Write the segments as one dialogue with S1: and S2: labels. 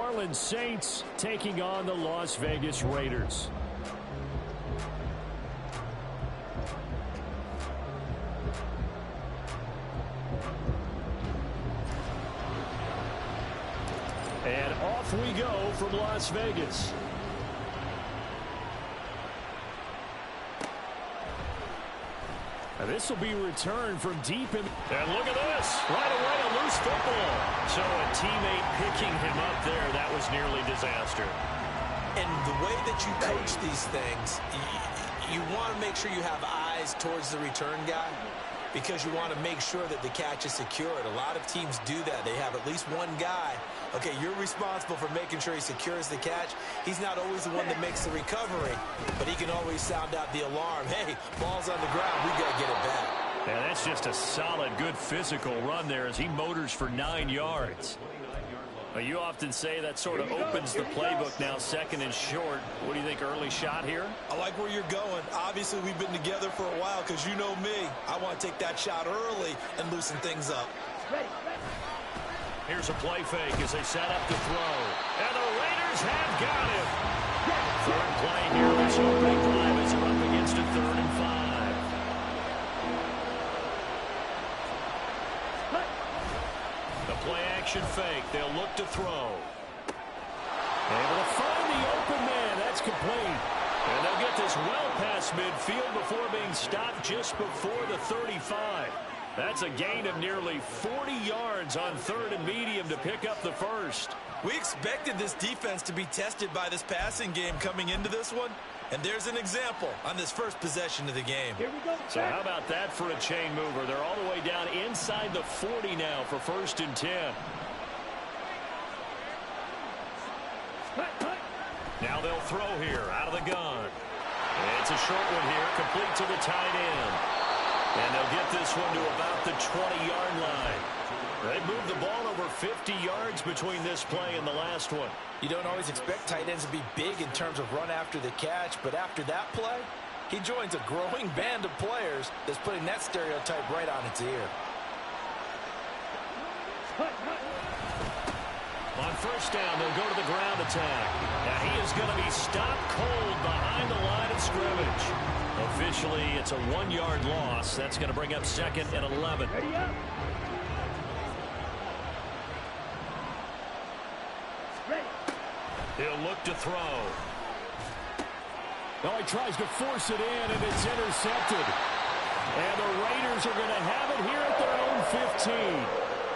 S1: Orleans Saints taking on the Las Vegas Raiders. And off we go from Las Vegas. This will be returned from deep in. And look at this. Right away, a loose football. So a teammate picking him up there, that was nearly disaster.
S2: And the way that you coach these things, you want to make sure you have eyes towards the return guy because you want to make sure that the catch is secured. A lot of teams do that. They have at least one guy. Okay, you're responsible for making sure he secures the catch. He's not always the one that makes the recovery, but he can always sound out the alarm. Hey, ball's on the ground. We got to get it back.
S1: Yeah, that's just a solid, good physical run there as he motors for 9 yards. You often say that sort of opens the playbook now, second and short. What do you think, early shot here?
S2: I like where you're going. Obviously, we've been together for a while because you know me. I want to take that shot early and loosen things up.
S1: Here's a play fake as they set up to throw. And the Raiders have got him. Third play here. This opening drive as they're up against a 3rd and 5. Play-action fake. They'll look to throw. Able to find the open man. That's complete. And they'll get this well past midfield before being stopped just before the 35. That's a gain of nearly 40 yards on 3rd and medium to pick up the first.
S2: We expected this defense to be tested by this passing game coming into this one. And there's an example on this first possession of the game.
S1: Here we go. So how about that for a chain mover? They're all the way down inside the 40 now for 1st and 10. Now they'll throw here out of the gun. It's a short one here, complete to the tight end. And they'll get this one to about the 20-yard line. They moved the ball over 50 yards between this play and the last one.
S2: You don't always expect tight ends to be big in terms of run after the catch, but after that play, he joins a growing band of players that's putting that stereotype right on its ear.
S1: On 1st down, they'll go to the ground attack. Now he is going to be stopped cold behind the line of scrimmage. Officially, it's a 1-yard loss. That's going to bring up 2nd and 11. Ready up. He'll look to throw. Oh, he tries to force it in, and it's intercepted. And the Raiders are going to have it here at their own 15.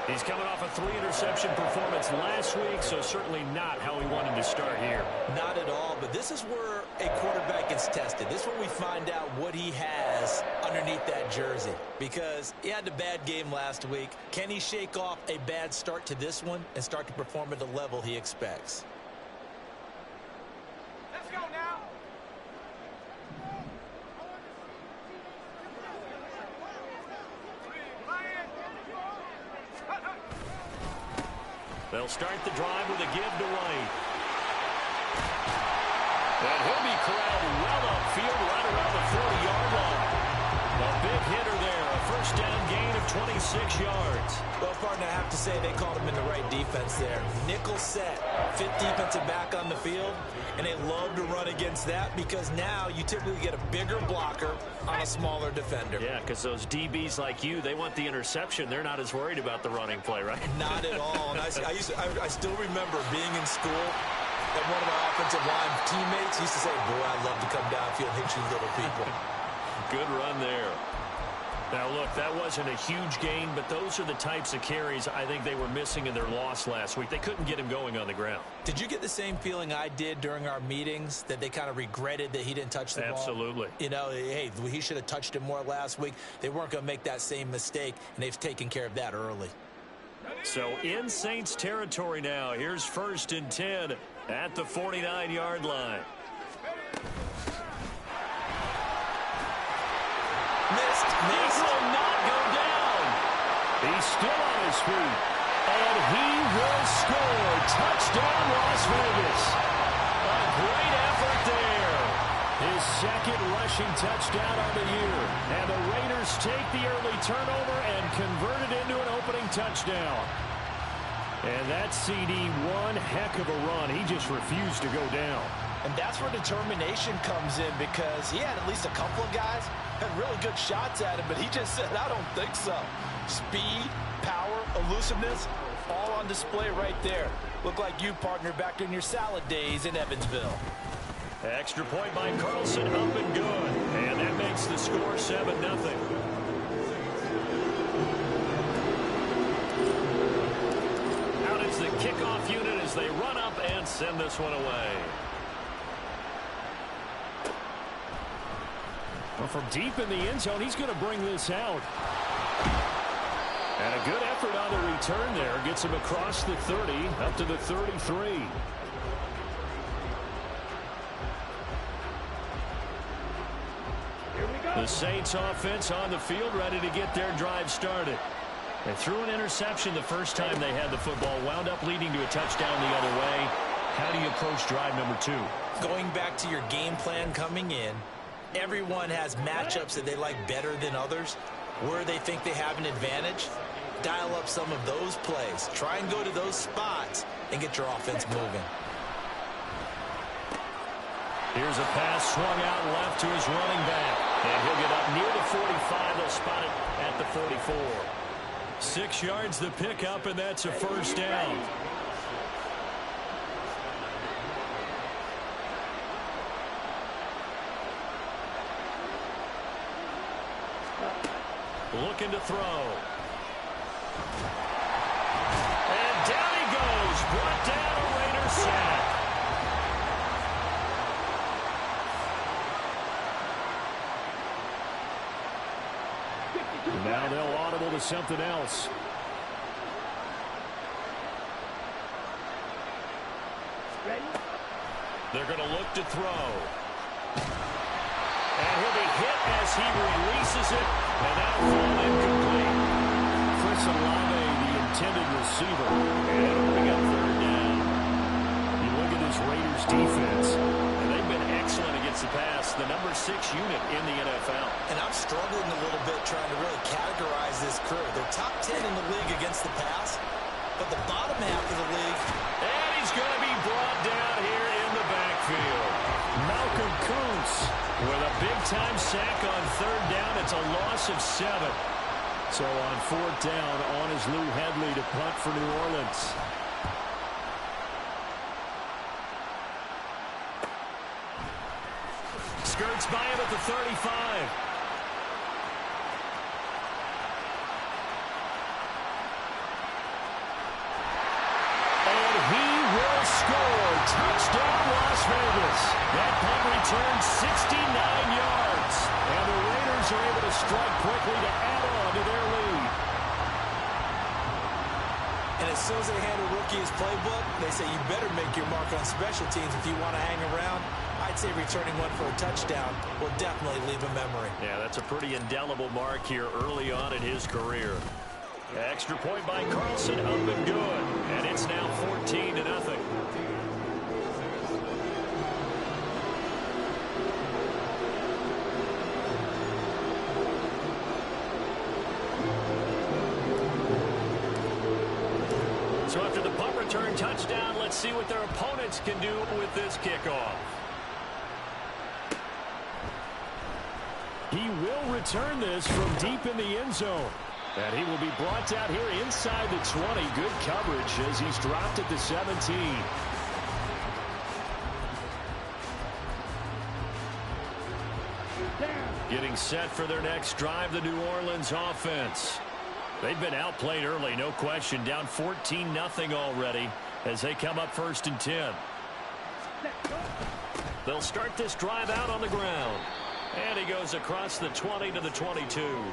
S1: He's coming off a 3-interception performance last week, so certainly not how he wanted to start here.
S2: Not at all, but this is where a quarterback gets tested. This is where we find out what he has underneath that jersey. Because he had a bad game last week. Can he shake off a bad start to this one and start to perform at the level he expects?
S1: They'll start the drive with a give to White. And he'll be corralled well upfield right around the 40-yard line. A big hitter there, a 1st down gain of 26 yards.
S2: Well, partner, I have to say they called him in the right defense there. Nickel set, 5th defensive back on the field, and they love to run against that because now you typically get a bigger blocker on a smaller defender.
S1: Yeah, because those DBs like you, they want the interception. They're not as worried about the running play, right?
S2: Not at all. And I still remember being in school, and one of my offensive line teammates used to say, boy, I'd love to come downfield and hit you little people.
S1: Good run there. Now, look, that wasn't a huge gain, but those are the types of carries I think they were missing in their loss last week. They couldn't get him going on the ground.
S2: Did you get the same feeling I did during our meetings, that they kind of regretted that he didn't touch the ball?
S1: Absolutely.
S2: You know, hey, he should have touched it more last week. They weren't going to make that same mistake, and they've taken care of that early.
S1: So in Saints territory now, here's 1st and 10 at the 49-yard line.
S2: Missed.
S1: He will not go down. He's still on his feet. And he will score. Touchdown, Las Vegas. A great effort there. His 2nd rushing touchdown on the year. And the Raiders take the early turnover and convert it into an opening touchdown. And that CD, one heck of a run. He just refused to go down.
S3: And that's where determination comes in, because he had at least a couple of guys had really good shots at him, but he just said, I don't think so. Speed, power, elusiveness, all on display right there. Look like you, partner, back in your salad days in Evansville.
S1: Extra point by Carlson, up and good. And that makes the score 7-0. Out is the kickoff unit as they run up and send this one away. Well, from deep in the end zone, he's going to bring this out. And a good effort on the return there. Gets him across the 30, up to the 33. The Saints offense on the field, ready to get their drive started. They threw an interception the first time they had the football, wound up leading to a touchdown the other way. How do you approach drive number 2?
S3: Going back to your game plan coming in, everyone has matchups that they like better than others. Where they think they have an advantage, dial up some of those plays. Try and go to those spots and get your offense moving.
S1: Here's a pass swung out left to his running back. And he'll get up near the 45. They'll spot it at the 44. 6 yards the pickup, and that's a first down. Looking to throw. And down he goes. Brought down, a Raider sack. Now they'll audible to something else. They're going to look to throw. And he'll be hit as he releases it. And that'll fall incomplete. Chris Olave, the intended receiver. And it'll bring up third down. You look at this Raiders defense, and they've been excellent against the pass. The number 6 unit in the NFL.
S3: And I'm struggling a little bit trying to really categorize this crew. They're top 10 in the league against the pass, but the bottom half of the league.
S1: And he's going to be brought down here in the backfield. Malcolm Kuntz with a big-time sack on third down. It's a loss of 7. So on fourth down, on is Lou Hedley to punt for New Orleans. Skirts by him at the 35. And he will score. Touchdown, Las Vegas. That punt returns 69 yards. And the Raiders are able to strike quickly to add on to their lead.
S3: And as soon as they hand a rookie his playbook, they say you better make your mark on special teams if you want to hang around. I'd say returning one for a touchdown will definitely leave a memory.
S1: Yeah, that's a pretty indelible mark here early on in his career. Extra point by Carlson, up and good. And it's now 14-0. So after the punt return touchdown, let's see what their opponents can do with this kickoff. He will return this from deep in the end zone. And he will be brought down here inside the 20. Good coverage as he's dropped at the 17. Getting set for their next drive, the New Orleans offense. They've been outplayed early, no question. Down 14-0 already as they come up 1st and 10. They'll start this drive out on the ground. And he goes across the 20 to the 22.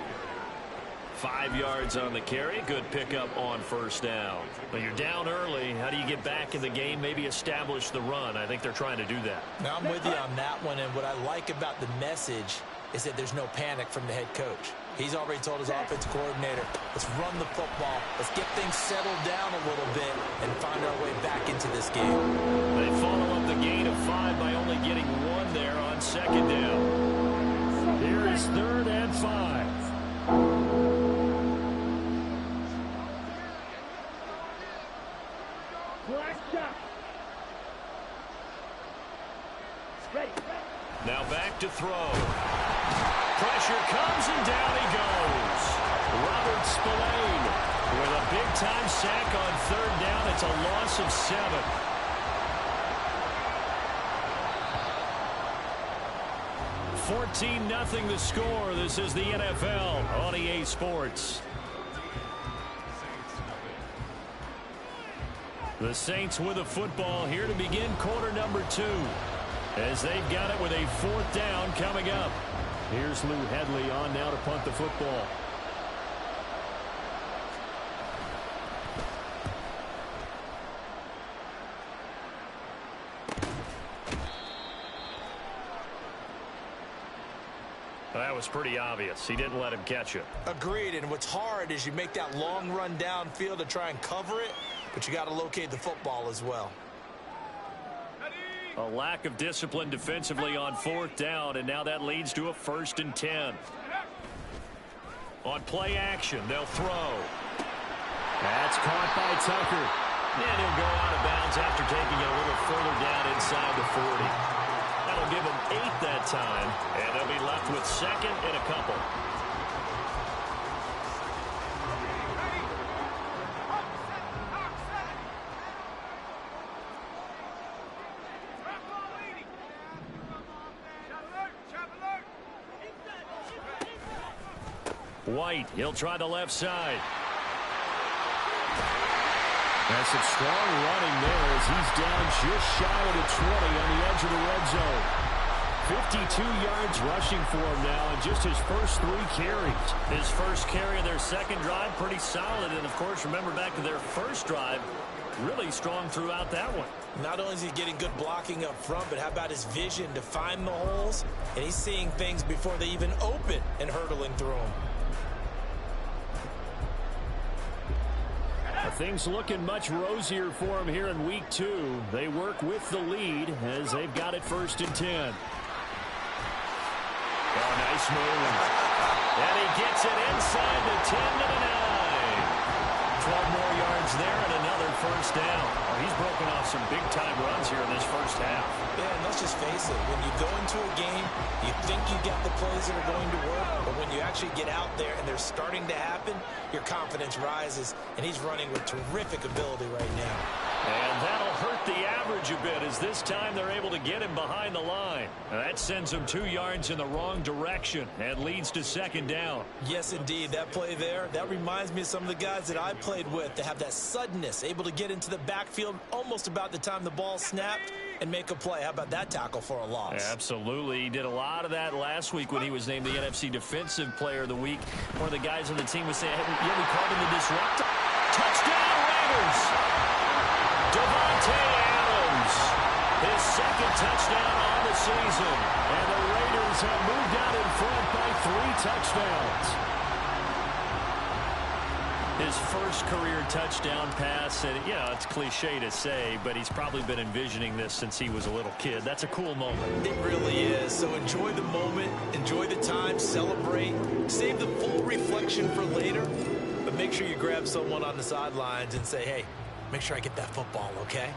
S1: 5 yards on the carry. Good pickup on first down. But you're down early. How do you get back in the game? Maybe establish the run. I think they're trying to do that.
S3: Now, I'm with you on that one. And what I like about the message is that there's no panic from the head coach. He's already told his offensive coordinator, let's run the football. Let's get things settled down a little bit and find our way back into this game.
S1: They follow up the gain of 5 by only getting 1 there on second down. Here is 3rd and 5. Now back to throw. Pressure comes and down he goes. Robert Spillane with a big-time sack on third down. It's a loss of 7. $14-0 the score. This is the NFL on EA Sports. The Saints with a football here to begin quarter number 2. As they've got it with a 4th down coming up. Here's Lou Hedley on now to punt the football. That was pretty obvious. He didn't let him catch it.
S2: Agreed, and what's hard is you make that long run downfield to try and cover it, but you got to locate the football as well.
S1: A lack of discipline defensively on 4th down, and now that leads to a 1st and 10. On play action, they'll throw. That's caught by Tucker. And he'll go out of bounds after taking it a little further down inside the 40. That'll give him 8 that time, and they'll be left with 2nd and a couple. White, he'll try the left side. That's some strong running there as he's down just shy of the 20 on the edge of the red zone. 52 yards rushing for him now in just his first 3 carries. His first carry of their second drive, pretty solid. And, of course, remember back to their first drive, really strong throughout that one.
S2: Not only is he getting good blocking up front, but how about his vision to find the holes? And he's seeing things before they even open and hurdling through them.
S1: Things looking much rosier for him here in week 2. They work with the lead as they've got it 1st and 10. Oh, nice move. And he gets it inside the 10 to the 9. 12 more yards there and another 1st down. Oh, he's broken off some big-time runs here in this first half.
S2: Yeah, and let's just face it. When you go into a game, you think you got the plays that are going to work, but when you actually get out there and they're starting to happen, your confidence rises, and he's running with terrific ability right now.
S1: And that'll hurt the average a bit as this time they're able to get him behind the line. And that sends him 2 yards in the wrong direction and leads to 2nd down.
S2: Yes, indeed. That play there, that reminds me of some of the guys that I played with that have that suddenness, able to get into the backfield almost about the time the ball snapped and make a play. How about that tackle for a loss?
S1: Yeah, absolutely. He did a lot of that last week when he was named the NFC Defensive Player of the Week. One of the guys on the team was saying, hey, yeah, we called him the disruptor. Touchdown, Raiders! Devontae Adams, his 2nd touchdown on the season. And the Raiders have moved out in front by 3 touchdowns. His first career touchdown pass, and you know, it's cliche to say, but he's probably been envisioning this since he was a little kid. That's a cool moment.
S2: It really is. So enjoy the moment, enjoy the time, celebrate, save the full reflection for later, but make sure you grab someone on the sidelines and say, hey, make sure I get that football, okay?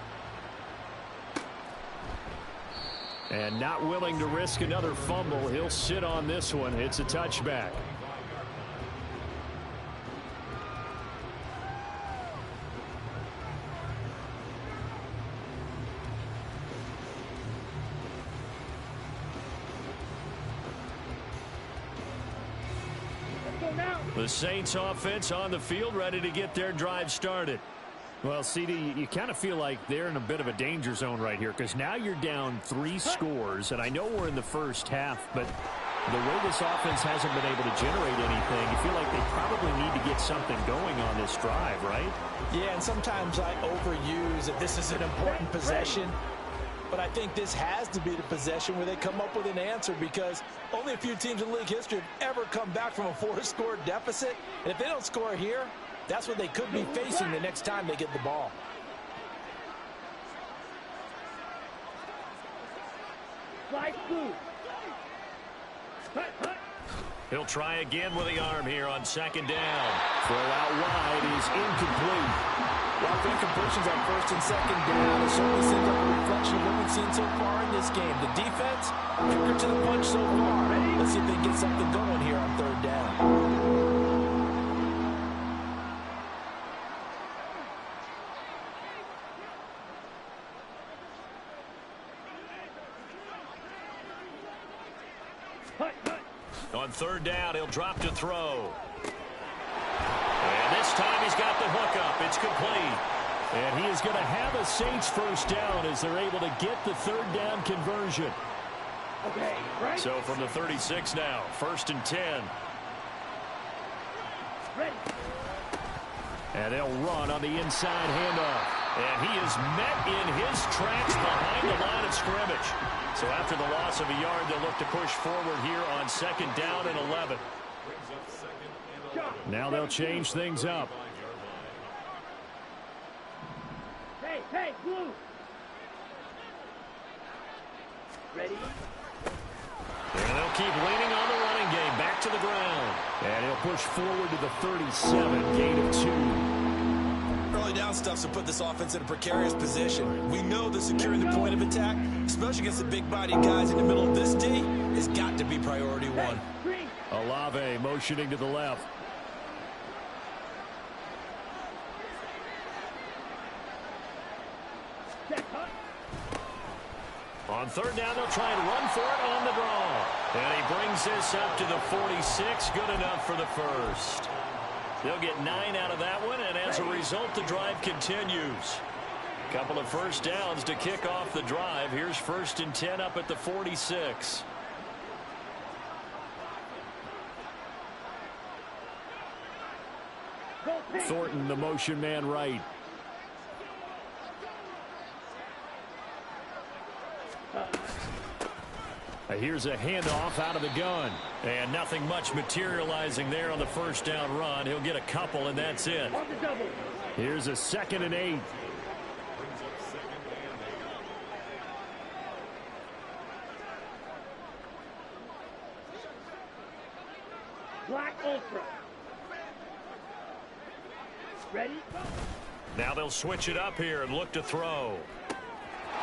S1: And not willing to risk another fumble, he'll sit on this one. It's a touchback. The Saints offense on the field, ready to get their drive started. Well, CD, you kind of feel like they're in a bit of a danger zone right here because now you're down 3 scores, and I know we're in the first half, but the way this offense hasn't been able to generate anything, you feel like they probably need to get something going on this drive, right?
S3: Yeah, and sometimes I overuse that this is an important possession. But I think this has to be the possession where they come up with an answer because only a few teams in league history have ever come back from a 4-score deficit. And if they don't score here, that's what they could be facing the next time they get the ball.
S1: He'll try again with the arm here on 2nd down. Throw out wide is incomplete.
S3: Well, incompletions on 1st and 2nd down. It certainly seems like a reflection of what we've seen so far in this game. The defense, quicker to the punch so far. Let's see if they can get something going here on third down.
S1: On third down, he'll drop to throw. And this time he's got the hookup. It's complete. And he is going to have a Saints first down as they're able to get the third down conversion.
S4: Okay, right.
S1: So from the 36 now, 1st and 10.
S4: Ready.
S1: And they'll run on the inside handoff. And he is met in his tracks behind the line of scrimmage. So after the loss of a yard, they'll look to push forward here on 2nd down and 11. Now they'll change things up.
S4: Hey, blue. Ready.
S1: And they'll keep leaning on the running game. Back to the ground. And he'll push forward to the 37. Gain of 2.
S2: Early down stuffs will put this offense in a precarious position. We know that securing the point of attack, especially against the big-bodied guys in the middle of this D, has got to be priority one.
S1: Olave motioning to the left. On third down, they'll try and run for it on the draw. And he brings this up to the 46. Good enough for the first. They'll get 9 out of that one, and as a result, the drive continues. Couple of first downs to kick off the drive. Here's 1st and 10 up at the 46. Thornton, the motion man right. Here's a handoff out of the gun. And nothing much materializing there on the first down run. He'll get a couple, and that's it. Here's a 2nd and 8.
S4: Black Ultra. Ready?
S1: Now they'll switch it up here and look to throw.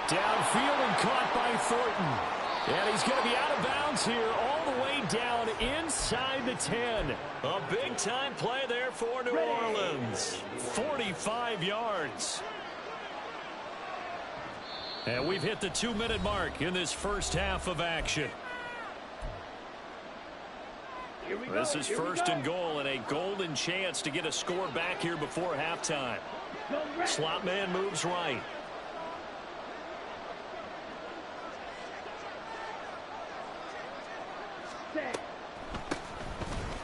S1: Downfield and caught by Thornton. And he's going to be out of bounds here all the way down inside the 10. A big-time play there for New Orleans. 45 yards. And we've hit the 2-minute mark in this first half of action. This is 1st and goal and a golden chance to get a score back here before halftime. Slot man moves right.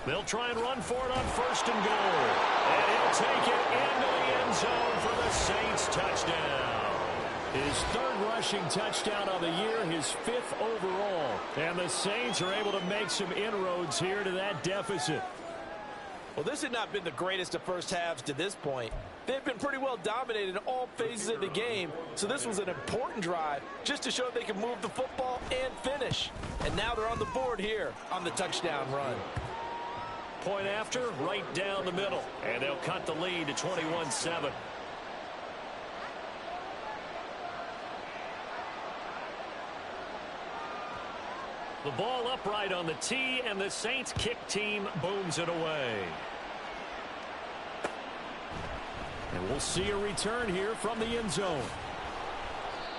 S1: They'll try and run for it on 1st and goal. And he'll take it into the end zone for the Saints touchdown. His 3rd rushing touchdown of the year, his 5th overall. And the Saints are able to make some inroads here to that deficit.
S3: Well, this had not been the greatest of first halves to this point. They've been pretty well dominated in all phases of the game, so this was an important drive just to show they can move the football and finish. And now they're on the board here on the touchdown run.
S1: Point after, right down the middle. And they'll cut the lead to 21-7. The ball upright on the tee, and the Saints kick team booms it away. And we'll see a return here from the end zone.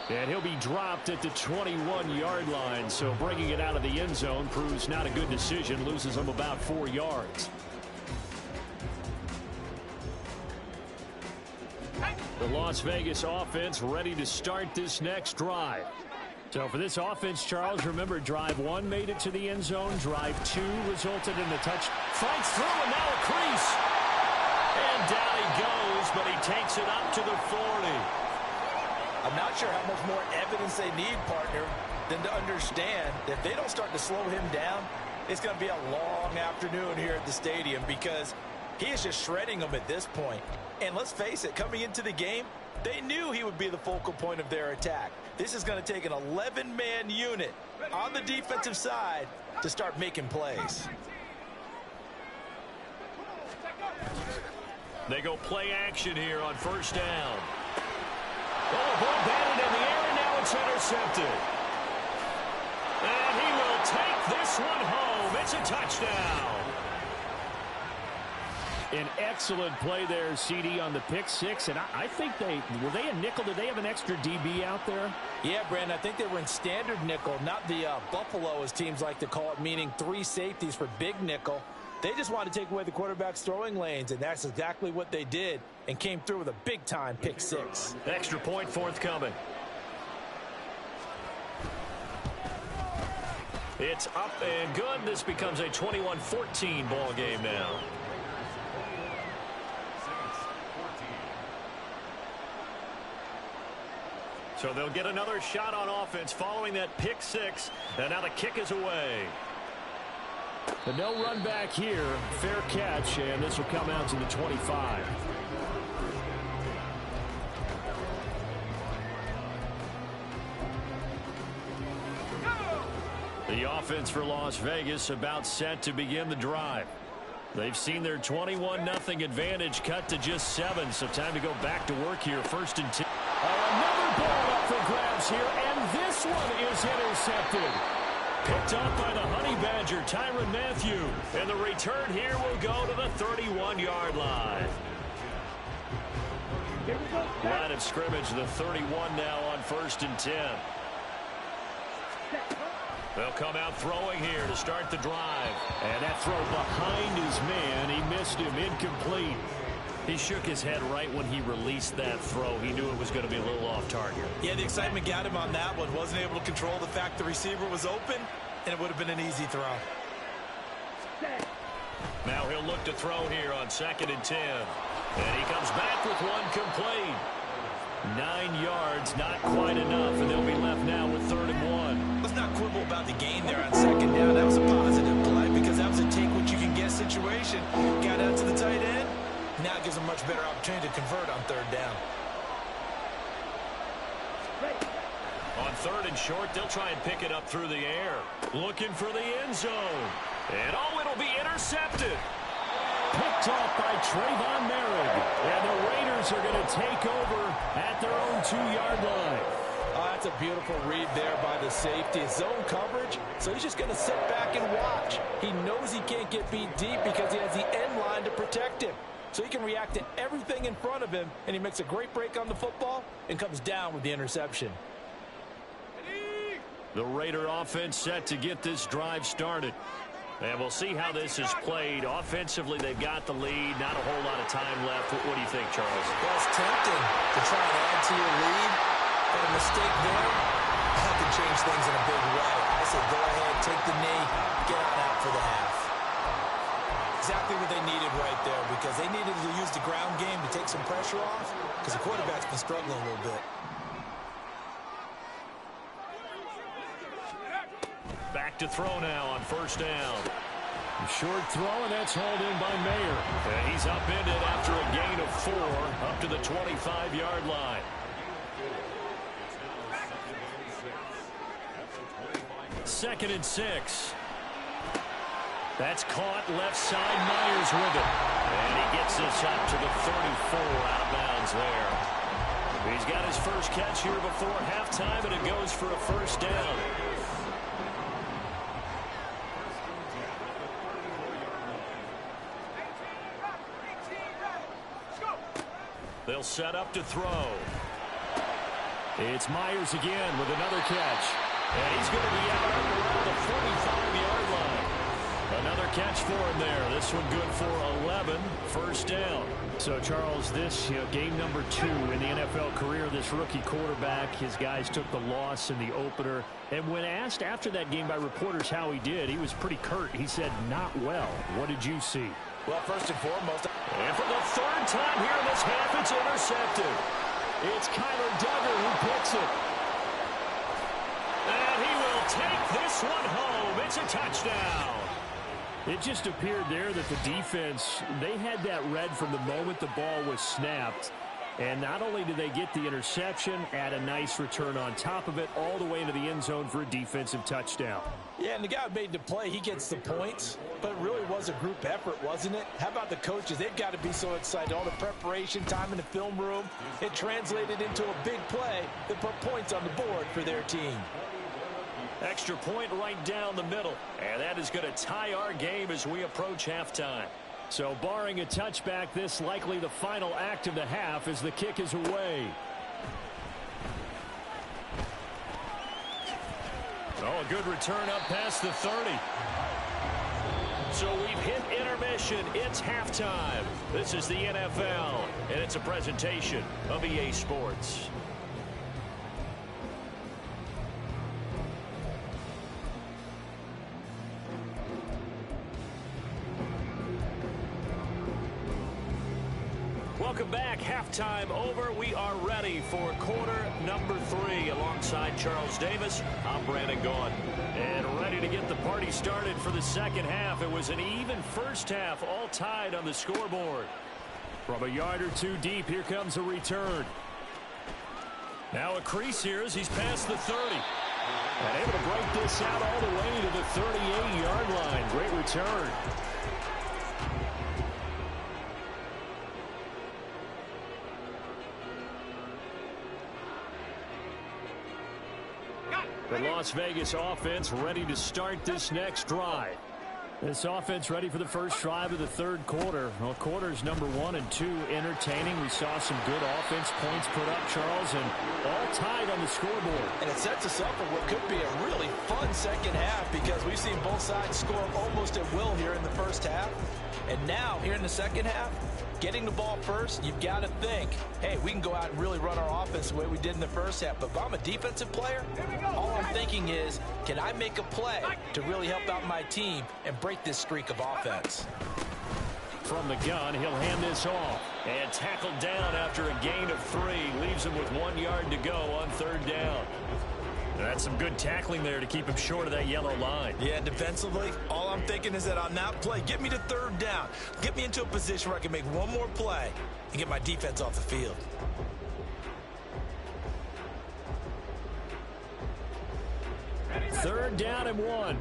S1: And he'll be dropped at the 21-yard line, so bringing it out of the end zone proves not a good decision, loses him about 4 yards. The Las Vegas offense ready to start this next drive. So for this offense, Charles, remember, drive 1 made it to the end zone. Drive 2 resulted in the touch. Fights through, and now a crease. And down he goes, but he takes it up to the 40.
S3: I'm not sure how much more evidence they need, partner, than to understand that if they don't start to slow him down, it's going to be a long afternoon here at the stadium because he is just shredding them at this point. And let's face it, coming into the game, they knew he would be the focal point of their attack. This is going to take an 11-man unit on the defensive side to start making plays.
S1: They go play action here on 1st down. Oh, ball batted in the air, and now it's intercepted. take this one home. It's a touchdown.
S5: An excellent play there, CD, on the pick six. And I think were they a nickel? Did they have an extra DB out there?
S3: Yeah, Brandon, I think they were in standard nickel, not the Buffalo, as teams like to call it, meaning 3 safeties for big nickel. They just wanted to take away the quarterback's throwing lanes, and that's exactly what they did and came through with a big-time pick six.
S1: Extra point forthcoming. It's up and good. This becomes a 21-14 ball game now. So they'll get another shot on offense following that pick six. And now the kick is away.
S5: But no run back here. Fair catch, and this will come out to the 25.
S1: The offense for Las Vegas about set to begin the drive. They've seen their 21-0 advantage cut to just 7, so time to go back to work here. 1st and 10.
S5: Another ball up for grabs here, and this one is intercepted.
S1: Picked up by the Honey Badger, Tyrann Mathieu. And the return here will go to the 31-yard line. Line of scrimmage, the 31 now on 1st and 10. They'll come out throwing here to start the drive.
S5: And that throw behind his man. He missed him, incomplete.
S1: He shook his head right when he released that throw. He knew it was going to be a little off target.
S2: Yeah, the excitement got him on that one. Wasn't able to control the fact the receiver was open, and it would have been an easy throw.
S1: Now he'll look to throw here on 2nd and 10. And he comes back with one complete. 9 yards, not quite enough, and they'll be left now with 3rd and 1.
S2: Let's not quibble about the gain there on 2nd down. That was a positive play because that was a take-what-you-can-get situation. Got out to the tight end. Now gives a much better opportunity to convert on 3rd down.
S1: On 3rd and short, they'll try and pick it up through the air. Looking for the end zone. And it'll be intercepted.
S5: Picked off by Trayvon Merrick. And the Raiders are going to take over at their own 2-yard line.
S3: Oh, that's a beautiful read there by the safety. It's zone coverage, so he's just going to sit back and watch. He knows he can't get beat deep because he has the end line to protect him. So he can react to everything in front of him, and he makes a great break on the football and comes down with the interception.
S1: The Raider offense set to get this drive started. And we'll see how this is played. Offensively, they've got the lead. Not a whole lot of time left. What do you think, Charles?
S2: Well, it's tempting to try and add to your lead, but a mistake there, that could change things in a big way. I said go ahead, take the knee, get on out for the half. Exactly what they needed right there because they needed to use the ground game to take some pressure off because the quarterback's been struggling a little bit.
S1: Back to throw now on 1st down.
S5: Short throw, and that's hauled in by Mayer.
S1: And he's upended after a gain of 4 up to the 25-yard line. Second and 6. That's caught left side. Myers with it. And he gets this up to the 34 out of bounds there. He's got his first catch here before halftime, and it goes for a 1st down. They'll set up to throw.
S5: It's Myers again with another catch.
S1: And he's going to be out around the 45-yard line. Another catch for him there. This one good for 11. 1st down.
S5: So, Charles, this game number 2 in the NFL career, this rookie quarterback, his guys took the loss in the opener. And when asked after that game by reporters how he did, he was pretty curt. He said, not well. What did you see?
S3: Well, first and foremost,
S1: and for the 3rd time here in this half, it's intercepted.
S5: It's Kyler Duggar who picks it.
S1: And he will take this one home. It's a touchdown.
S5: It just appeared there that the defense, they had that read from the moment the ball was snapped. And not only did they get the interception, add a nice return on top of it, all the way into the end zone for a defensive touchdown.
S3: Yeah, and the guy who made the play, he gets the points, but it really was a group effort, wasn't it? How about the coaches? They've got to be so excited. All the preparation time in the film room, it translated into a big play that put points on the board for their team.
S1: Extra point right down the middle. And that is going to tie our game as we approach halftime.
S5: So barring a touchback, this likely the final act of the half as the kick is away.
S1: Oh, a good return up past the 30. So we've hit intermission. It's halftime. This is the NFL, and it's a presentation of EA Sports. Welcome back. Halftime over. We are ready for quarter number 3 alongside Charles Davis. I'm Brandon Gaughan. And ready to get the party started for the second half. It was an even first half, all tied on the scoreboard. From a yard or two deep, here comes a return. Now a crease here as he's past the 30. And able to break this out all the way to the 38-yard line. Great return. The Las Vegas offense ready to start this next drive. This offense ready for the first drive of the third quarter. Well, quarters number 1 and 2 entertaining. We saw some good offense points put up, Charles, and all tied on the scoreboard.
S3: And it sets us up for what could be a really fun second half because we've seen both sides score almost at will here in the first half. And now, here in the second half, getting the ball first, you've got to think, hey, we can go out and really run our offense the way we did in the first half. But if I'm a defensive player, all I'm thinking is, can I make a play to really help out my team and break this streak of offense?
S1: From the gun, he'll hand this off. And tackled down after a gain of 3. Leaves him with 1 yard to go on third down. That's some good tackling there to keep him short of that yellow line.
S3: Yeah, defensively, all I'm thinking is that on that play, get me to third down. Get me into a position where I can make one more play and get my defense off the field.
S5: Third down and 1.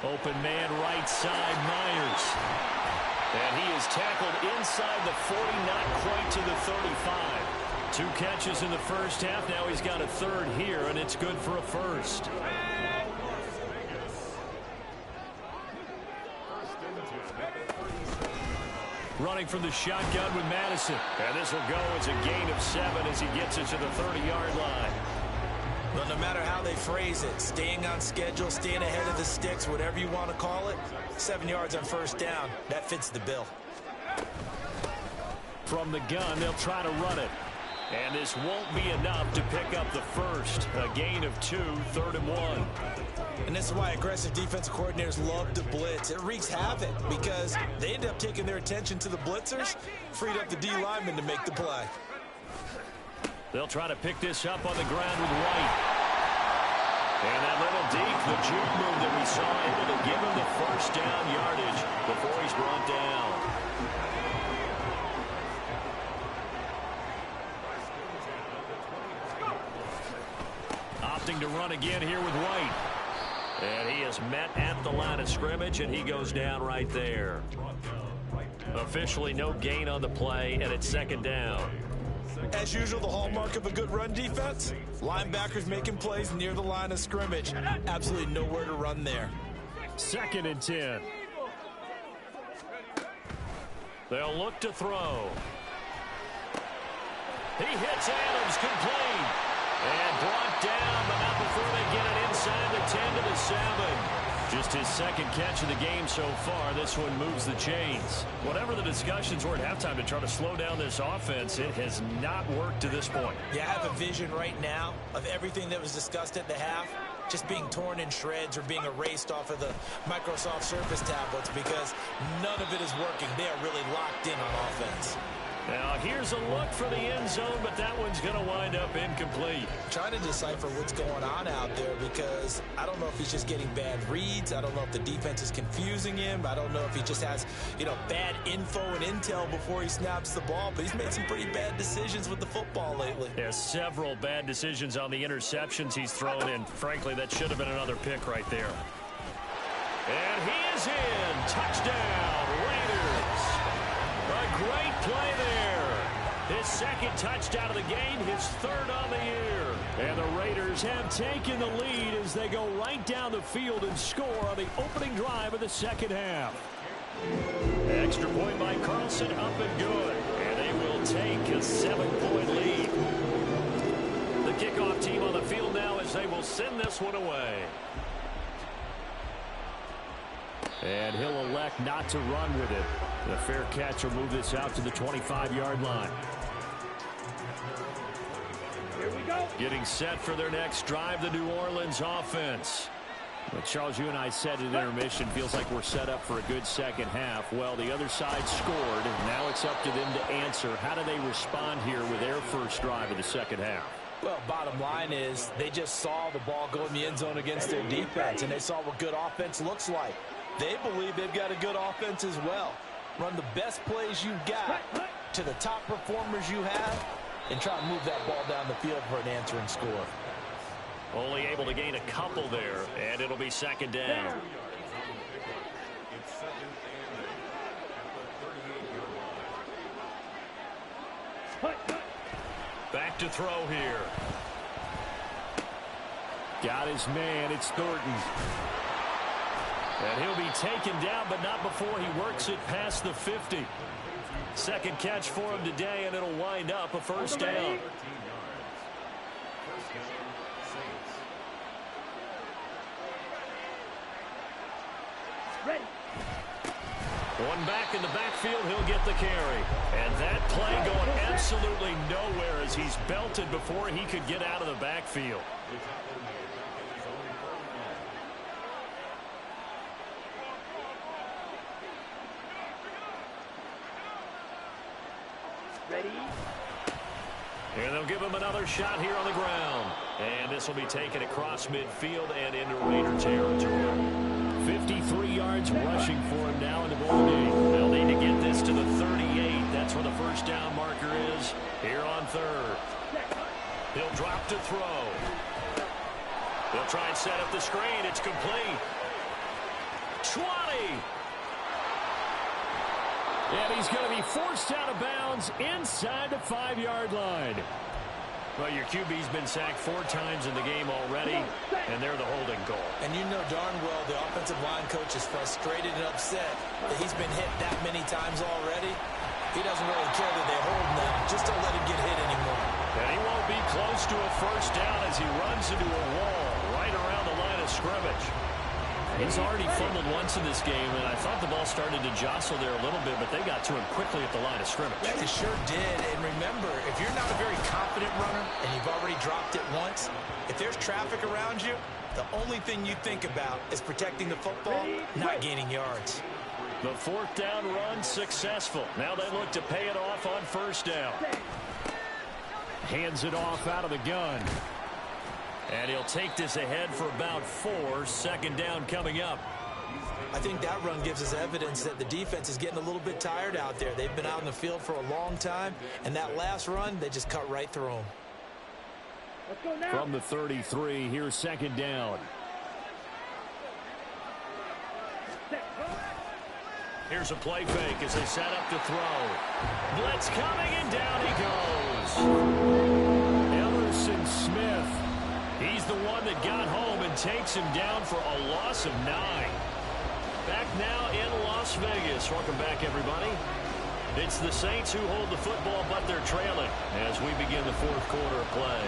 S1: Open man right side, Myers. And he is tackled inside the 40, not quite to the 35. 2 catches in the first half. Now he's got a third here, and it's good for a first. Running from the shotgun with Madison. And this will go as a gain of 7 as he gets it to the 30-yard line.
S3: Well, no matter how they phrase it, staying on schedule, staying ahead of the sticks, whatever you want to call it, 7 yards on first down, that fits the bill.
S1: From the gun, they'll try to run it. And this won't be enough to pick up the first. A gain of 2, 3rd and 1.
S3: And this is why aggressive defensive coordinators love to blitz. It wreaks havoc because they end up taking their attention to the blitzers, freed up the D lineman to make the play.
S1: They'll try to pick this up on the ground with White. And that little deep, the juke move that we saw, able to give him the first down yardage before he's brought down. Opting to run again here with White. And he is met at the line of scrimmage, and he goes down right there. Officially no gain on the play, and it's second down.
S3: As usual, the hallmark of a good run defense, linebackers making plays near the line of scrimmage. Absolutely nowhere to run there.
S5: 2nd and 10.
S1: They'll look to throw. He hits Adams, complete. And brought down, but not before they get it inside the 10 to the 7. Just his second catch of the game so far. This one moves the chains. Whatever the discussions were at halftime to try to slow down this offense, it has not worked to this point.
S3: Yeah, I have a vision right now of everything that was discussed at the half just being torn in shreds or being erased off of the Microsoft Surface tablets because none of it is working. They are really locked in on offense.
S1: Now, here's a look for the end zone, but that one's going to wind up incomplete.
S3: Trying to decipher what's going on out there because I don't know if he's just getting bad reads. I don't know if the defense is confusing him. I don't know if he just has, bad info and intel before he snaps the ball. But he's made some pretty bad decisions with the football lately.
S1: There's several bad decisions on the interceptions he's thrown in. Frankly, that should have been another pick right there. And he is in. Touchdown, Raiders. A great play there. His second touchdown of the game, his third on the year. And the Raiders have taken the lead as they go right down the field and score on the opening drive of the second half. Extra point by Carlson, up and good. And they will take a 7-point lead. The kickoff team on the field now as they will send this one away. And he'll elect not to run with it. The fair catch will move this out to the 25-yard line.
S4: Here we go.
S1: Getting set for their next drive, the New Orleans offense. But Charles, you and I said at intermission, feels like we're set up for a good second half. Well, the other side scored. Now it's up to them to answer. How do they respond here with their first drive of the second half?
S3: Well, bottom line is they just saw the ball go in the end zone against their defense, and they saw what good offense looks like. They believe they've got a good offense as well. Run the best plays you've got to the top performers you have and try to move that ball down the field for an answering score.
S1: Only able to gain a couple there, and it'll be second down. Back to throw here. Got his man. It's Thornton. And he'll be taken down, but not before he works it past the 50. Second catch for him today, and it'll wind up a first down.
S4: Ready.
S1: One back in the backfield, he'll get the carry. And that play going absolutely nowhere as he's belted before he could get out of the backfield.
S4: Ready.
S1: And they'll give him another shot here on the ground. And this will be taken across midfield and into Raider territory. 53 yards rushing for him now in the ball game. They'll need to get this to the 38. That's where the first down marker is here on third. He'll drop to throw. They'll try and set up the screen. It's complete. 20. And he's going to be forced out of bounds inside the 5-yard line. Well, your QB's been sacked 4 times in the game already, and they're the holding goal.
S2: And you know darn well the offensive line coach is frustrated and upset that he's been hit that many times already. He doesn't really care that they hold him now. Just don't let him get hit anymore.
S1: And he won't be close to a first down as he runs into a wall right around the line of scrimmage. He's already fumbled once in this game, and I thought the ball started to jostle there a little bit, but they got to him quickly at the line of scrimmage.
S2: They sure did. And remember, if you're not a very confident runner and you've already dropped it once, if there's traffic around you, the only thing you think about is protecting the football, not gaining yards.
S1: The fourth down run successful. Now they look to pay it off on first down. Hands it off out of the gun. And he'll take this ahead for about 4. Second down coming up.
S2: I think that run gives us evidence that the defense is getting a little bit tired out there. They've been out in the field for a long time, and that last run, they just cut right through them.
S4: Let's go now.
S1: From the 33, here's second down. Here's a play fake as they set up to throw. Blitz coming, and down he goes. Emerson Smith. He's the one that got home and takes him down for a loss of 9. Back now in Las Vegas. Welcome back, everybody. It's the Saints who hold the football, but they're trailing as we begin the fourth quarter of play.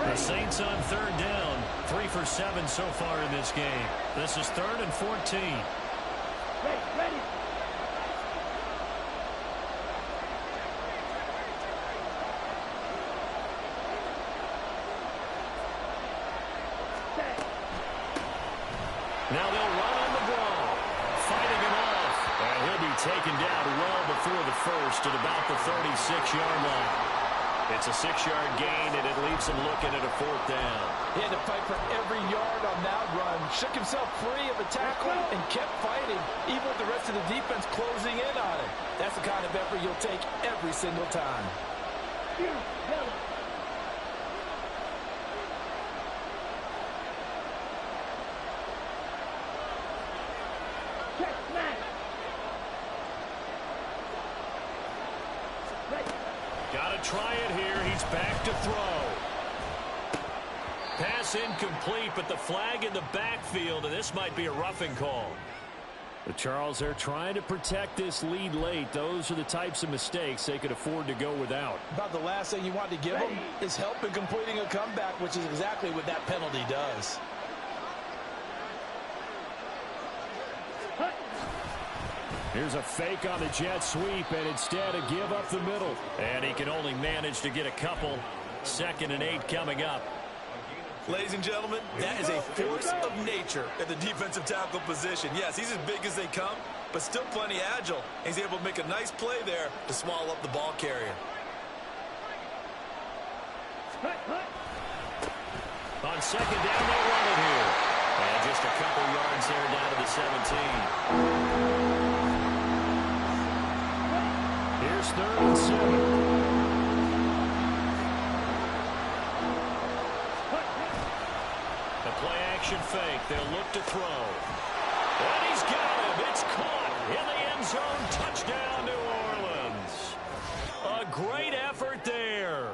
S1: The Saints on third down. 3 for 7 so far in this game. This is 3rd and 14.
S4: Ready.
S1: Now they'll run on the ball. Fighting him off. And he'll be taken down well before the first at about the 36-yard line. It's a 6-yard gain, and it leaves him looking at a 4th down.
S3: He had to fight for every yard on that run. Shook himself free of a tackle and kept fighting, even with the rest of the defense closing in on him. That's the kind of effort you'll take every single time.
S1: try it here. He's back to throw. Pass incomplete, but the flag in the backfield, and this might be a roughing call.
S5: The Charles are trying to protect this lead late. Those are the types of mistakes they could afford to go without.
S3: About the last thing you want to give them is help in completing a comeback, which is exactly what that penalty does.
S5: Here's a fake on the jet sweep, and instead a give up the middle.
S1: And he can only manage to get a couple. 2nd and 8 coming up.
S2: Ladies and gentlemen, that is a force of nature at the defensive tackle position. Yes, he's as big as they come, but still plenty agile. He's able to make a nice play there to swallow up the ball carrier.
S1: On 2nd down, they run it here. And just a couple yards there down to the 17.
S5: Here's 3rd and 7.
S1: Play-action fake. They'll look to throw. And he's got him. It's caught in the end zone. Touchdown, New Orleans. A great effort there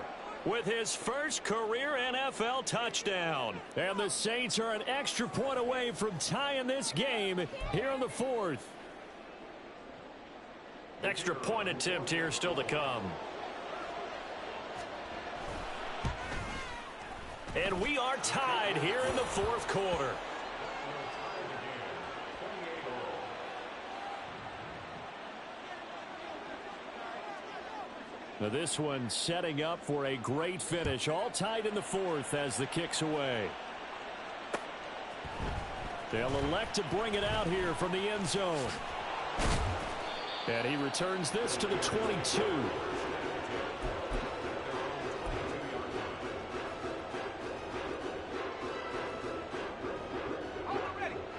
S1: with his first career NFL touchdown.
S5: And the Saints are an extra point away from tying this game here in the 4th.
S1: Extra point attempt here still to come. And we are tied here in the 4th quarter.
S5: Now this one setting up for a great finish. All tied in the 4th as the kick's away. They'll elect to bring it out here from the end zone. And he returns this to the 22.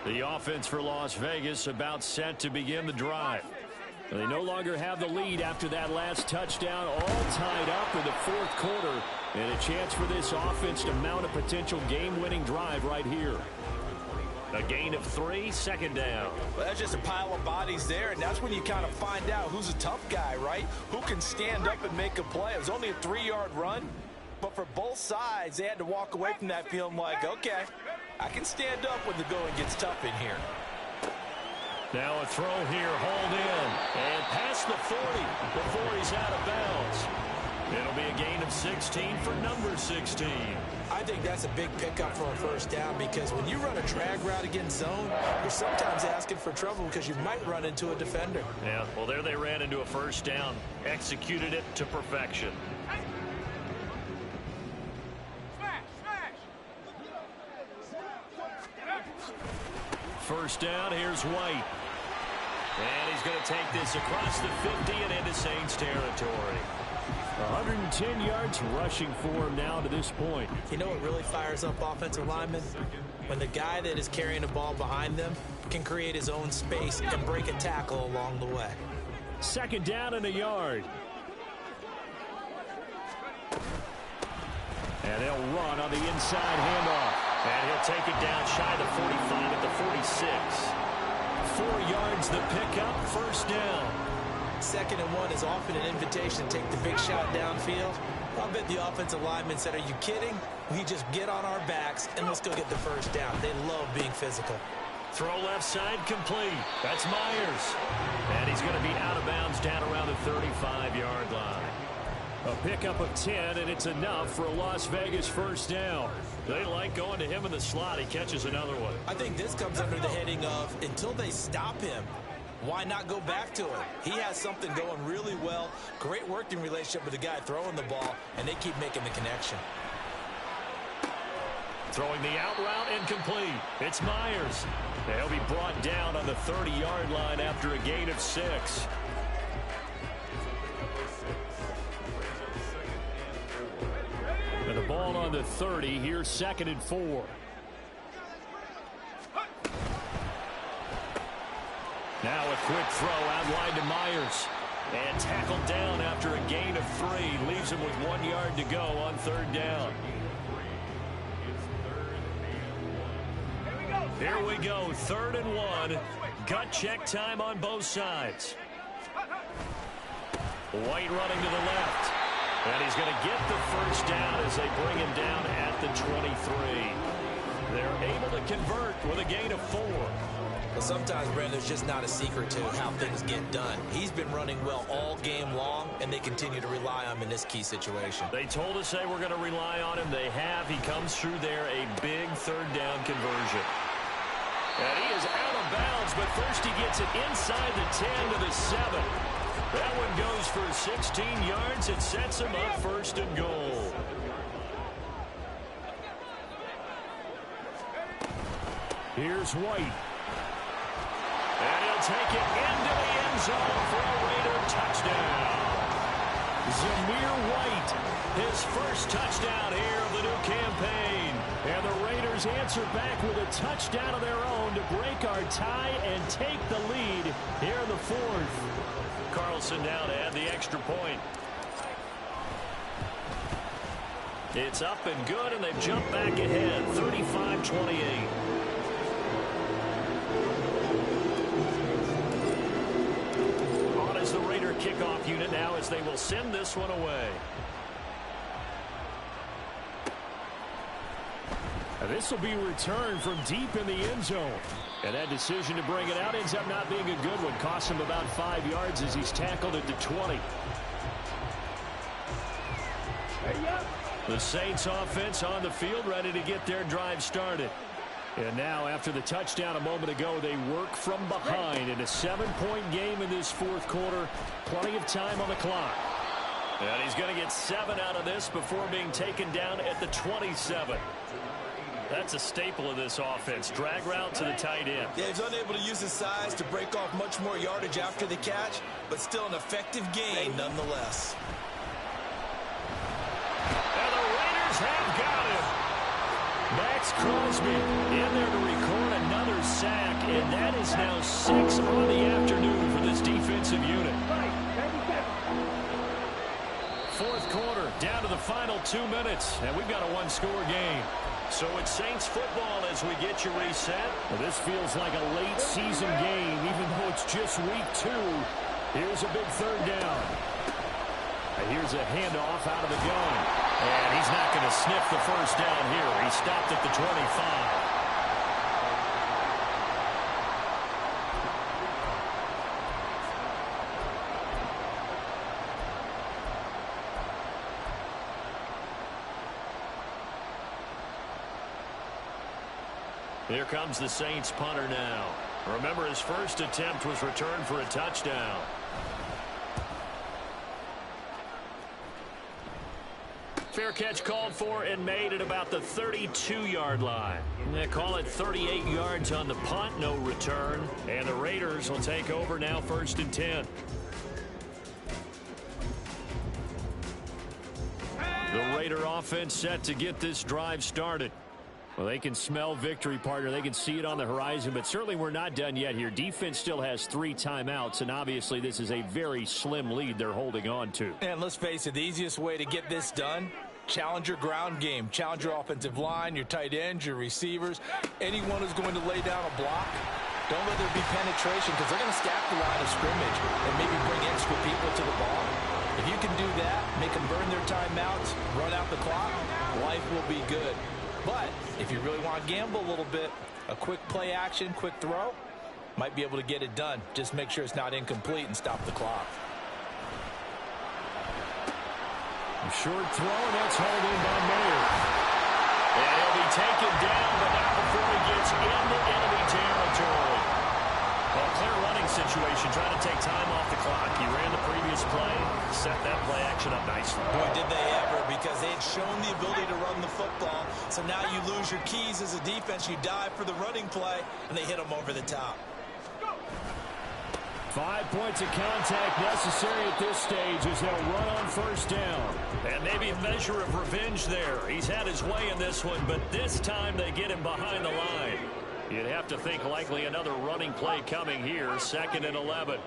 S5: The offense for Las Vegas about set to begin the drive. They no longer have the lead after that last touchdown, all tied up in the 4th quarter. And a chance for this offense to mount a potential game-winning drive right here.
S1: A gain of 3, 2nd down.
S3: Well, that's just a pile of bodies there, and that's when you kind of find out who's a tough guy, right? Who can stand up and make a play. It was only a 3-yard run, but for both sides, they had to walk away from that feeling like, okay, I can stand up when the going gets tough in here.
S1: Now a throw here, hauled in, and past the 40 before he's out of bounds. It'll be a gain of 16 for number 16.
S2: I think that's a big pickup for a first down because when you run a drag route against zone, you're sometimes asking for trouble because you might run into a defender.
S1: Yeah, well, there they ran into a first down, executed it to perfection. First down, here's White. And he's going to take this across the 50 and into Saints territory.
S5: 110 yards rushing for him now to this point.
S2: You know what really fires up offensive linemen? When the guy that is carrying the ball behind them can create his own space and break a tackle along the way.
S5: 2nd down and a yard. And they'll run on the inside handoff.
S1: And he'll take it down shy of the 45 at the 46. 4 yards the pickup, first down.
S2: 2nd and 1 is often an invitation to take the big shot downfield. I bet the offensive lineman said, are you kidding? We just get on our backs and let's go get the first down. They love being physical.
S1: Throw left side complete. That's Myers. And he's going to be out of bounds down around the 35-yard line.
S5: A pickup of 10, and it's enough for a Las Vegas first down.
S1: They like going to him in the slot. He catches another one.
S2: I think this comes under the heading of until they stop him, why not go back to him? He has something going really well. Great working relationship with the guy throwing the ball, and they keep making the connection.
S1: Throwing the out route incomplete. It's Myers. He'll be brought down on the 30-yard line after a gain of 6.
S5: And the ball on the 30. Here's 2nd and 4.
S1: Now a quick throw outlined to Myers. And tackled down after a gain of 3. Leaves him with 1 yard to go on 3rd down. Here we go, 3rd and 1. Gut check time on both sides. White running to the left. And he's going to get the first down as they bring him down at the 23. They're able to convert with a gain of 4.
S2: Well, sometimes, Brandon, there's just not a secret to how things get done. He's been running well all game long, and they continue to rely on him in this key situation.
S1: They told us they were going to rely on him. They have. He comes through there, a big third down conversion. And he is out of bounds, but first he gets it inside the 10 to the 7. That one goes for 16 yards. It sets him up first and goal. Here's White. And he'll take it into the end zone for a Raider touchdown. Zamir White, his first touchdown here of the new campaign. And the Raiders answer back with a touchdown of their own to break our tie and take the lead here in the 4th. Carlson now to add the extra point. It's up and good, and they've jumped back ahead, 35-28. On is the Raider kickoff unit now as they will send this one away. And this will be returned from deep in the end zone. And that decision to bring it out ends up not being a good one. Costs him about 5 yards as he's tackled at the 20. The Saints offense on the field ready to get their drive started. And now after the touchdown a moment ago, they work from behind in a 7-point game in this 4th quarter. Plenty of time on the clock. And he's going to get 7 out of this before being taken down at the 27. That's a staple of this offense. Drag route to the tight end.
S2: Yeah, he's unable to use his size to break off much more yardage after the catch, but still an effective gain nonetheless.
S1: And the Raiders have got him. Max Crosby in there to record another sack, and that is now 6 on the afternoon for this defensive unit. 4th quarter, down to the final 2 minutes, and we've got a 1-score game. So it's Saints football as we get you reset. Well, this feels like a late season game, even though it's just week 2. Here's a big third down. Here's a handoff out of the gun. And he's not going to sniff the first down here. He stopped at the 25. Here comes the Saints punter now. Remember, his first attempt was returned for a touchdown. Fair catch called for and made at about the 32-yard line. They call it 38 yards on the punt, no return. And the Raiders will take over now 1st and 10. The Raider offense set to get this drive started. Well, they can smell victory, partner. They can see it on the horizon, but certainly we're not done yet here. Defense still has 3 timeouts, and obviously this is a very slim lead they're holding on to.
S3: And let's face it, the easiest way to get this done, challenge your ground game. Challenge your offensive line, your tight ends, your receivers. Anyone who's going to lay down a block, don't let there be penetration because they're going to stack the line of scrimmage and maybe bring extra people to the ball. If you can do that, make them burn their timeouts, run out the clock, life will be good. But if you really want to gamble a little bit, a quick play action, quick throw, might be able to get it done. Just make sure it's not incomplete and stop the clock.
S1: A short throw, and that's hauled in by Mayer. And he'll be taken down, but not before he gets into enemy territory. Well, clear running situation, trying to take time off the clock. He ran the previous play, set that play action up nicely.
S2: Boy, did they ever, because they had shown the ability to run the football. So now you lose your keys as a defense. You dive for the running play, and they hit them over the top.
S1: 5 points of contact necessary at this stage as they'll run on 1st down. And maybe a measure of revenge there. He's had his way in this one, but this time they get him behind the line. You'd have to think likely another running play coming here, 2nd and 11.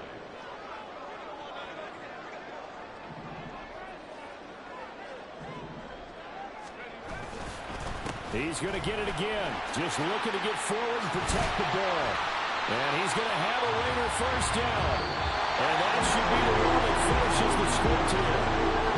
S1: He's going to get it again. Just looking to get forward and protect the ball. And he's going to have a Raider 1st down. And that should be the one that finishes the script here.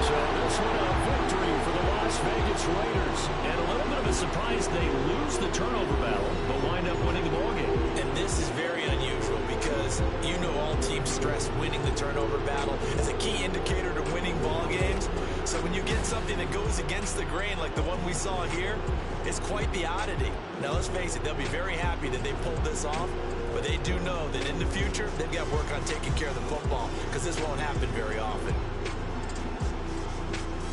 S1: So this one a victory for the Las Vegas Raiders. And a little bit of a surprise, they lose the turnover battle, but wind up winning the ballgame.
S2: And this is very unusual because you know all teams stress winning the turnover battle as a key indicator to winning ball games. So when you get something that goes against the grain like the one we saw here, it's quite the oddity. Now let's face it, they'll be very happy that they pulled this off, but they do know that in the future they've got to work on taking care of the football because this won't happen very often.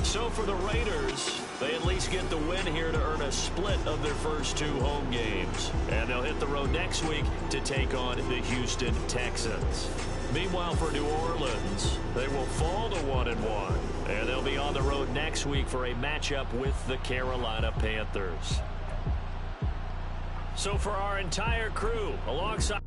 S1: So for the Raiders, they at least get the win here to earn a split of their first 2 home games. And they'll hit the road next week to take on the Houston Texans. Meanwhile, for New Orleans, they will fall to 1-1. And they'll be on the road next week for a matchup with the Carolina Panthers. So for our entire crew, alongside...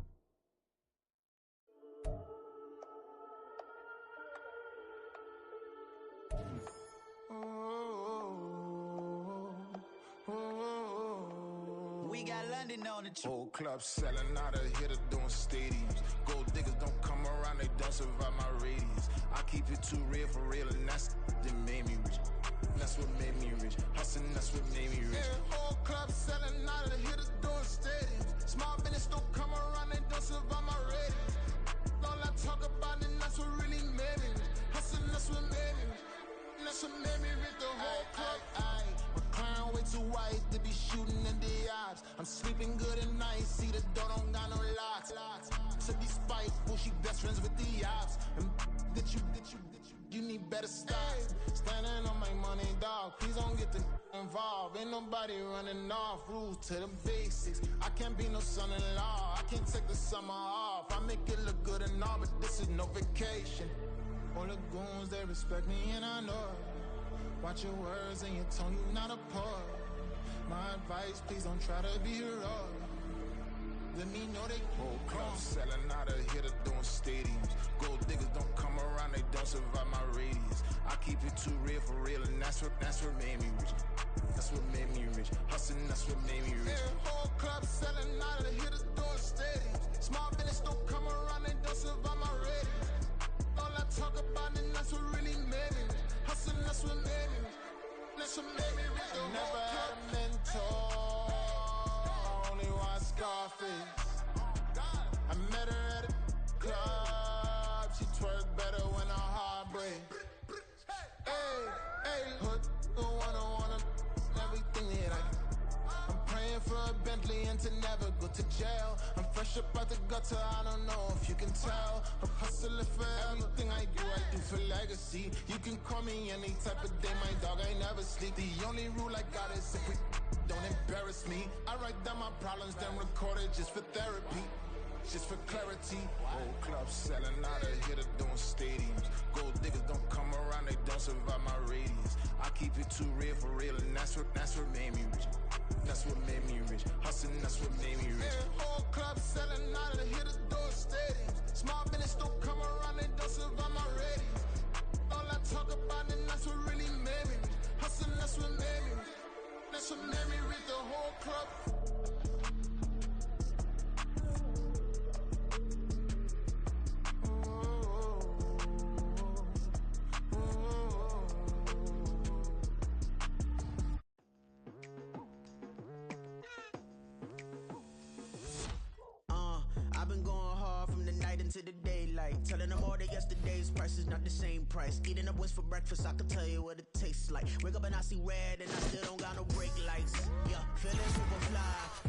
S6: We got London on the
S7: whole club selling out of hitter doing stadiums. Gold diggers don't come around, they don't survive my radius. I keep it too real for real, and that's that made me rich. That's what made me rich. Hustling, that's what made me rich. Yeah, whole club selling out of the hitters doing stadiums. Small business don't come around, they don't survive my radius. All I talk about, and that's what really made me rich. Hustling, that's what made me rich. That's what made me rich. The whole club. Way too wise to be shooting in the odds. I'm sleeping good at night, see the door don't got no locks. To be spiteful, she best friends with the ops. And you need better stocks. Standing on my money, dog. Please don't get the involved. Ain't nobody running off. Rules to the basics. I can't be no son-in-law. I can't take the summer off. I make it look good and all, but this is no vacation. All the goons, they respect me and I know it. Watch your words and your tone, you not a poet. My advice, please don't try to be heroic. Let me know they whole club selling out of hitter doing stadiums. Gold diggers don't come around, they don't survive my radius. I keep it too real for real, and that's what made me rich. That's what made me rich. Hustling, that's what made me rich. Yeah, whole club selling out of the hitters doing stadiums. Small business don't come around, they don't survive my radius. All I talk about, and that's what really made me rich. Hustling, that's what made me rich. That's what made me rich. I never had a mentor, only one Scarface. I met her at a club, she twerk better when her heart breaks. Hey, hood, wanna everything that I'm praying for a Bentley and to never go to jail. I'm fresh up out the gutter, I don't know if you can tell. I'm hustling for everything I do for legacy. You can call me any type of day, my dog, I never sleep. The only rule I got is if we don't embarrass me. I write down my problems, then record it just for therapy. Just for clarity. Whole club selling out of hitter doing stadiums. Gold diggers don't come around, they don't survive my radius. I keep it too real for real, and that's what made me rich. That's what made me rich. Hustling, that's what made me rich. Yeah, whole club selling out of the hitters doing stadiums. Small business don't come around, they don't survive my radius. All I talk about, and that's what really made me rich. Hustling, that's what made me rich. That's what made me rich. The whole club.
S6: I've been going hard from the night into the daylight. Telling them all that yesterday's price is not the same price. Eating up wings for breakfast, I can tell you what it tastes like. Wake up and I see red and I still don't got no brake lights. Yeah, feeling super fly.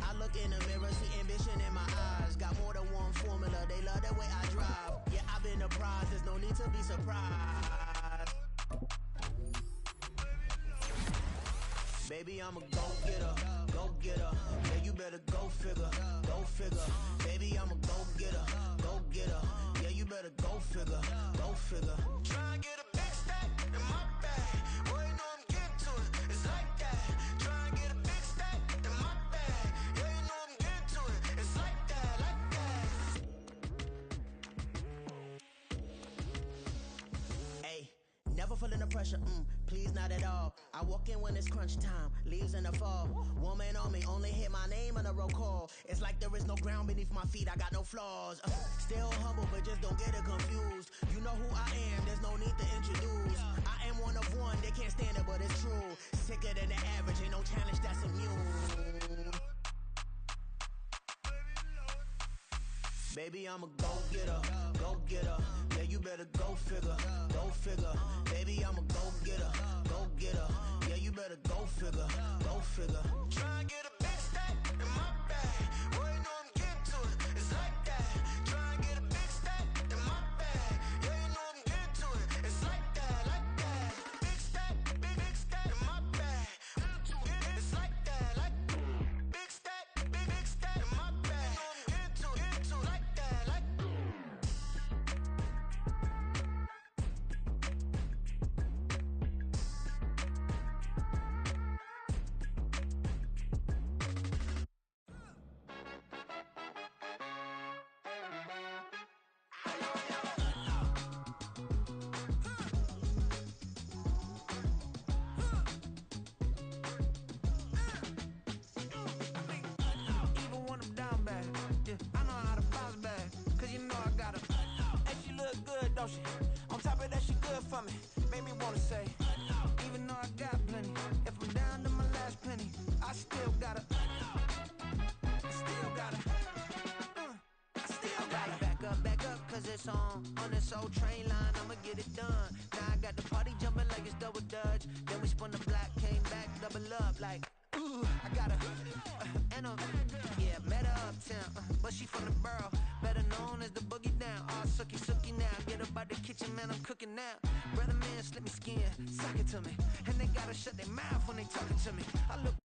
S6: I look in the mirror, see ambition in my eyes. Got more than one formula, they love the way I drive. Yeah, I've been apprised, there's no need to be surprised. Baby, I'm a go-getter, go-getter. Yeah, you better go figure, go figure. Baby, I'm a go-getter, go-getter. Yeah, you better go figure, go figure. Try and get a big stack in my bag. Boy, you know I'm getting to it, it's like that. Try and get a big stack in my bag. Yeah, you know I'm getting to it, it's like that, like that. Hey, never feeling the pressure, please not at all. I walk in when it's crunch time, leaves in the fall. Woman on me, only hit my name on a roll call. It's like there is no ground beneath my feet, I got no flaws. Still humble, but just don't get it confused. You know who I am, there's no need to introduce. I am one of one, they can't stand it, but it's true. Sicker than the average, ain't no challenge that's immune. Baby, I'm a go-getter, go-getter. Yeah, you better go figure, go figure. Baby, I'm a go-getter, go-getter. Yeah, you better go figure, go figure. Try and get a big stack in my bag. Boy, you know I'm getting to it, it's like that. Try and get a big stack in my bag. Yeah, you know I'm getting to it, it's like that, like that. Big stack in my bag. It's like that, like big stack in my bag. You know I'm getting to it, like that, like. Even when I'm down bad, yeah, I know how to bounce back. Cause you know I got her. And she look good, don't she? On top of that, she good for me. Made me wanna say, even though I got plenty, if I'm down to my last penny, I still got her. I still got her. I still got her. Back up, cause it's on this old train line, I'ma get it done. Now I got the party jumping like it's double dutch. Then we spun the block, came back, double up like, ooh, I got her. And yeah, met her uptown, but she from the borough, better known as the boogie down. All sookie now, get up out the kitchen, man, I'm cooking now. Brother man, slip me skin, sock it to me, and they gotta shut their mouth when they talking to me. I look